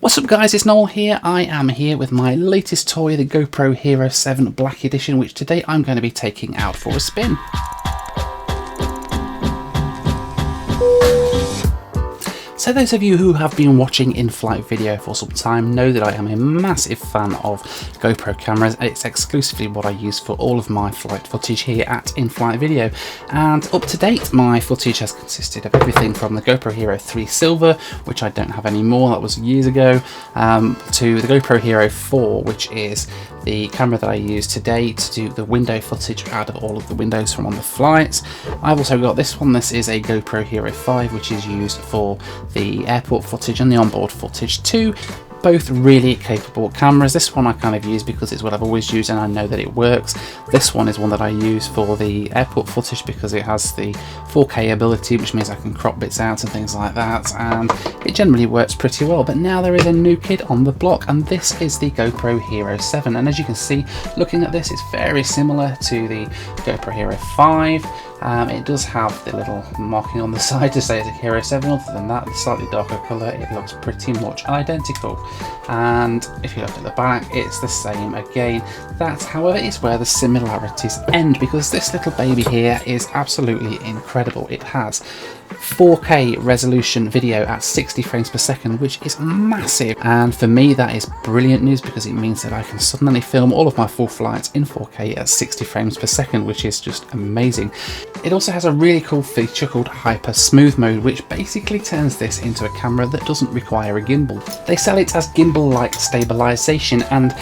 What's up guys, it's Noel here. I am here with my latest toy, the GoPro Hero 7 Black Edition, which today I'm going to be taking out for a spin. So those of you who have been watching in-flight video for some time know that I am a massive fan of GoPro cameras. It's exclusively what I use for all of my flight footage here at In-Flight Video. And up to date, my footage has consisted of everything from the GoPro Hero 3 Silver, which I don't have anymore, that was years ago, to the GoPro Hero 4, which is the camera that I use today to do the window footage out of all of the windows from on the flights. I've also got this one. This is a GoPro Hero 5, which is used for the airport footage and the onboard footage too. Both really capable cameras. This one I kind of use because it's what I've always used and I know that it works. This one is one that I use for the airport footage because it has the 4K ability, which means I can crop bits out and things like that, and it generally works pretty well. But now there is a new kid on the block, and this is the GoPro Hero 7, and as you can see looking at this, it's very similar to the GoPro Hero 5. It does have the little marking on the side to say it's a Hero 7. Other than that, the slightly darker colour, it looks pretty much identical. And if you look at the back, it's the same again. That, however, is where the similarities end, because this little baby here is absolutely incredible. It has 4K resolution video at 60 frames per second, which is massive, and for me that is brilliant news because it means that I can suddenly film all of my full flights in 4K at 60 frames per second, which is just amazing. It also has a really cool feature called Hyper Smooth Mode, which basically turns this into a camera that doesn't require a gimbal. They sell it as gimbal-like stabilization, and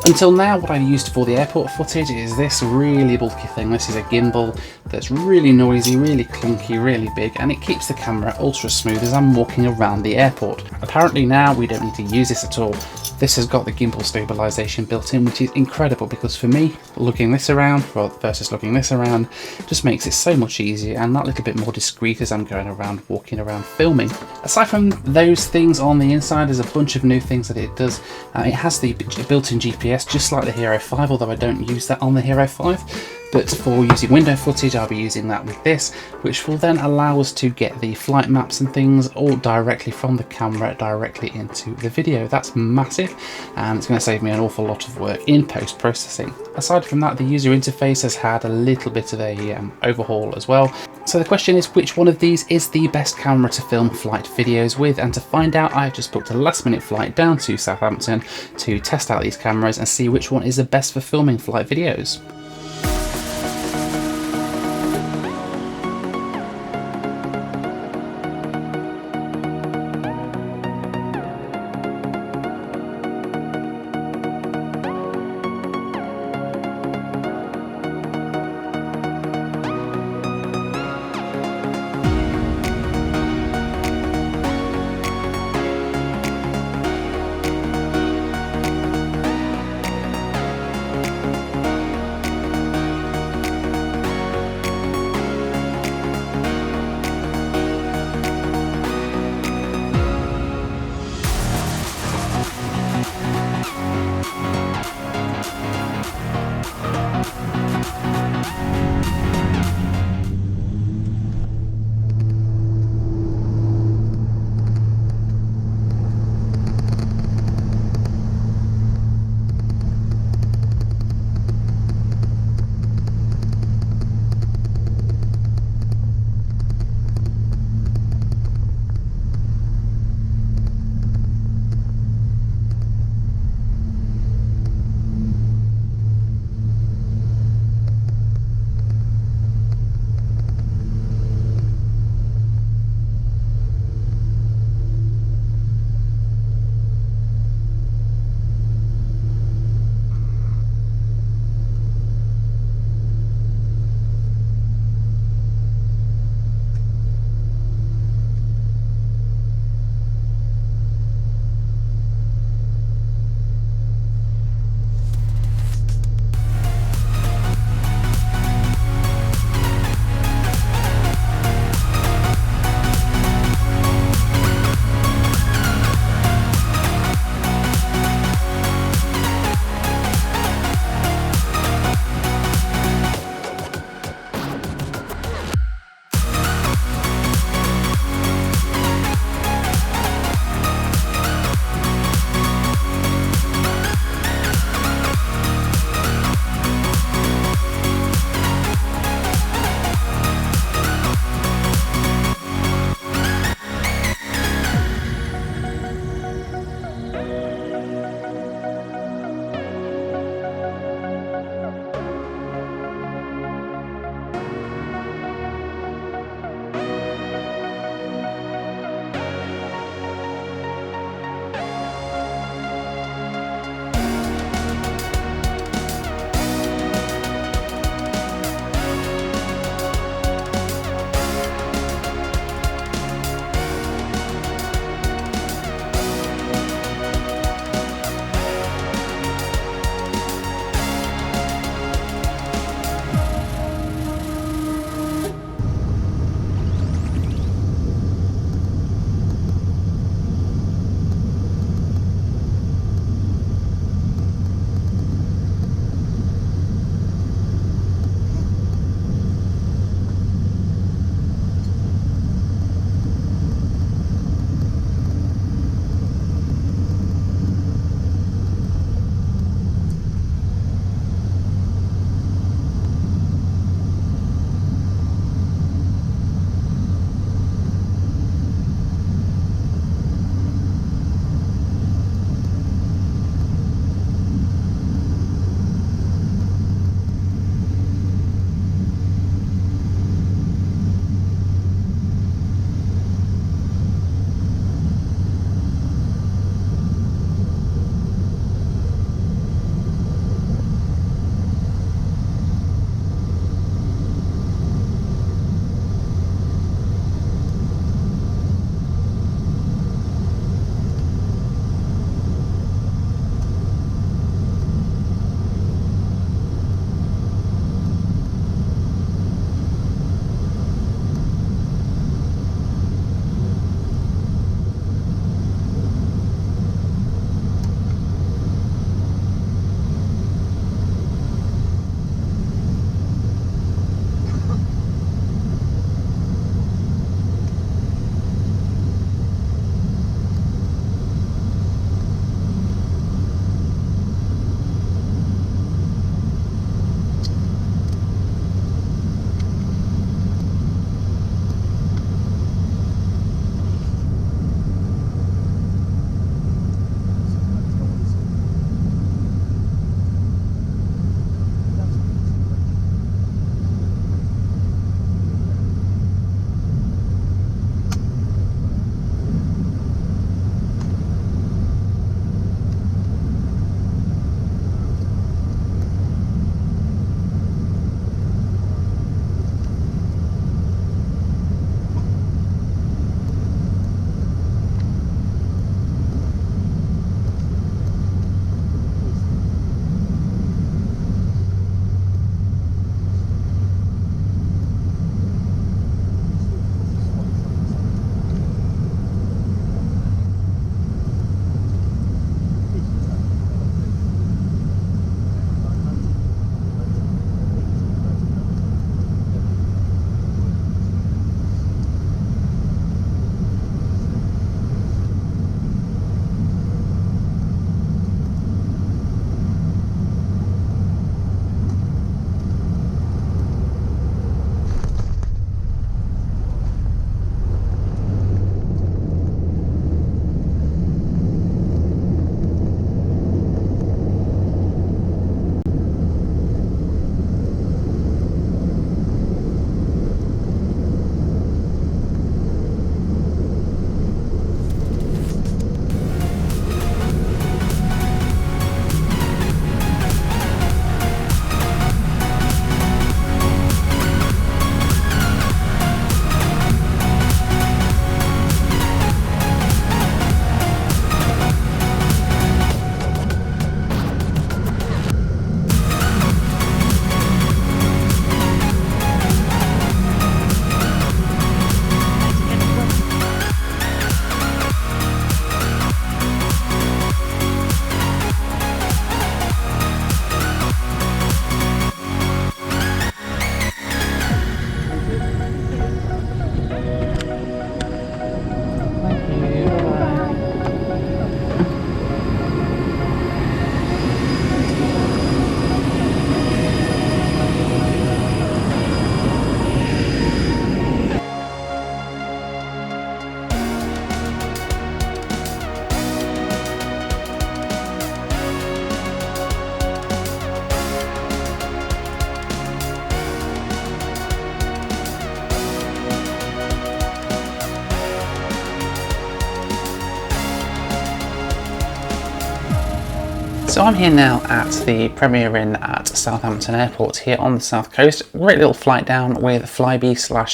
until now what I've used for the airport footage is this really bulky thing. This is a gimbal that's really noisy, really clunky, really big, and it keeps the camera ultra smooth as I'm walking around the airport. Apparently now we don't need to use this at all. This has got the gimbal stabilization built in, which is incredible because for me, looking this around versus looking this around just makes it so much easier and that little bit more discreet as I'm going around, walking around, filming. Aside from those things on the inside, there's a bunch of new things that it does. It has the built-in GPS, just like the Hero 5, although I don't use that on the Hero 5. But for using window footage, I'll be using that with this, which will then allow us to get the flight maps and things all directly from the camera directly into the video. That's massive, and it's going to save me an awful lot of work in post-processing. Aside from that, the user interface has had a little bit of a overhaul as well. So the question is, which one of these is the best camera to film flight videos with? And to find out, I've just booked a last-minute flight down to Southampton to test out these cameras and see which one is the best for filming flight videos. So I'm here now at the Premier Inn at Southampton Airport here on the south coast. Great little flight down with Flybe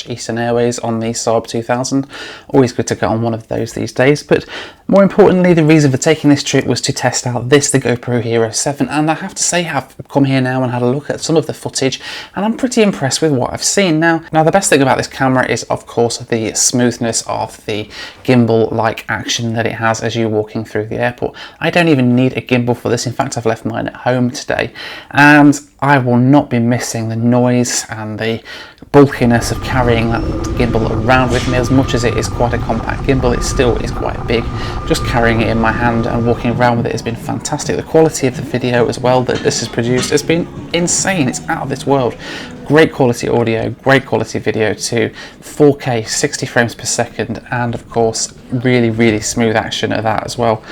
/ Eastern Airways on the Saab 2000. Always good to get on one of those these days, but more importantly the reason for taking this trip was to test out the GoPro Hero 7, and I have to say I've come here now and had a look at some of the footage and I'm pretty impressed with what I've seen. Now the best thing about this camera is of course the smoothness of the gimbal-like action that it has as you're walking through the airport. I don't even need a gimbal for this. In fact, I've left mine at home today and I will not be missing the noise and the bulkiness of carrying that gimbal around with me. As much as it is quite a compact gimbal, it still is quite big. Just carrying it in my hand and walking around with it has been fantastic. The quality of the video as well that this has produced has been insane. It's out of this world. Great quality audio, great quality video too, 4K 60 frames per second, and of course really smooth action at that as well.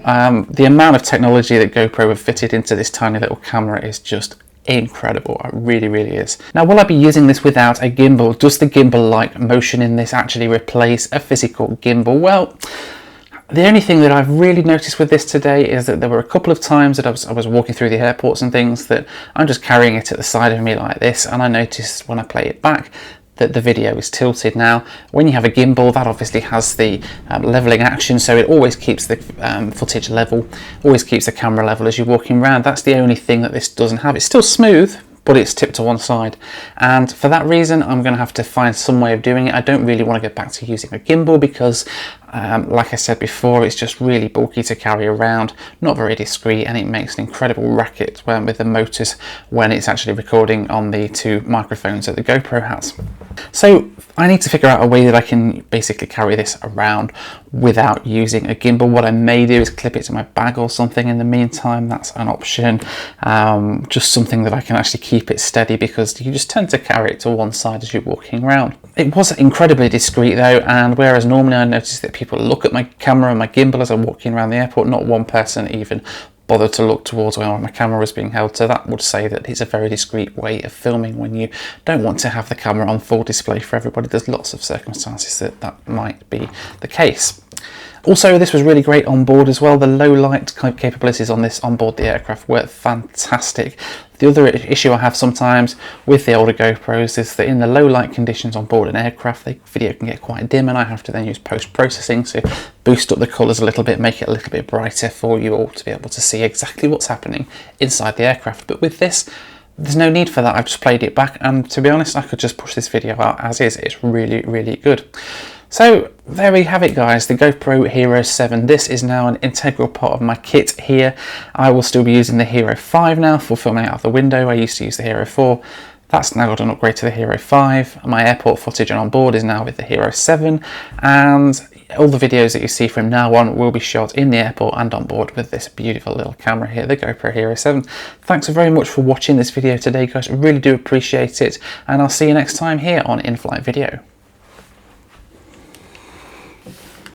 The amount of technology that GoPro have fitted into this tiny little camera is just incredible. It really is. Now, will I be using this without a gimbal? Does the gimbal-like motion in this actually replace a physical gimbal? Well, the only thing that I've really noticed with this today is that there were a couple of times that I was walking through the airports and things that I'm just carrying it at the side of me like this, and I noticed when I play it back that the video is tilted. Now when you have a gimbal, that obviously has the leveling action, so it always keeps the footage level, always keeps the camera level as you're walking around. That's the only thing that this doesn't have. It's still smooth, but it's tipped to one side, and for that reason I'm going to have to find some way of doing it. I don't really want to get back to using a gimbal because like I said before, it's just really bulky to carry around, not very discreet, and it makes an incredible racket with the motors when it's actually recording on the two microphones that the GoPro has. So I need to figure out a way that I can basically carry this around without using a gimbal. What I may do is clip it to my bag or something in the meantime. That's an option. Just something that I can actually keep it steady, because you just tend to carry it to one side as you're walking around. It was incredibly discreet though, and whereas normally I notice that people look at my camera and my gimbal as I'm walking around the airport, not one person even bothered to look towards where my camera was being held. So that would say that it's a very discreet way of filming when you don't want to have the camera on full display for everybody. There's lots of circumstances that might be the case. Also, this was really great on board as well. The low light capabilities on this on board the aircraft were fantastic. The other issue I have sometimes with the older GoPros is that in the low light conditions on board an aircraft, the video can get quite dim, and I have to then use post-processing to boost up the colours a little bit, make it a little bit brighter for you all to be able to see exactly what's happening inside the aircraft. But with this, there's no need for that. I've just played it back, and to be honest, I could just push this video out as is. It's really good. So there we have it guys, the GoPro Hero 7. This is now an integral part of my kit here. I will still be using the Hero 5 now for filming out of the window. I used to use the Hero 4. That's now got an upgrade to the Hero 5. My airport footage and on board is now with the Hero 7, and all the videos that you see from now on will be shot in the airport and on board with this beautiful little camera here, the GoPro Hero 7. Thanks very much for watching this video today guys, I really do appreciate it, and I'll see you next time here on In-Flight Video.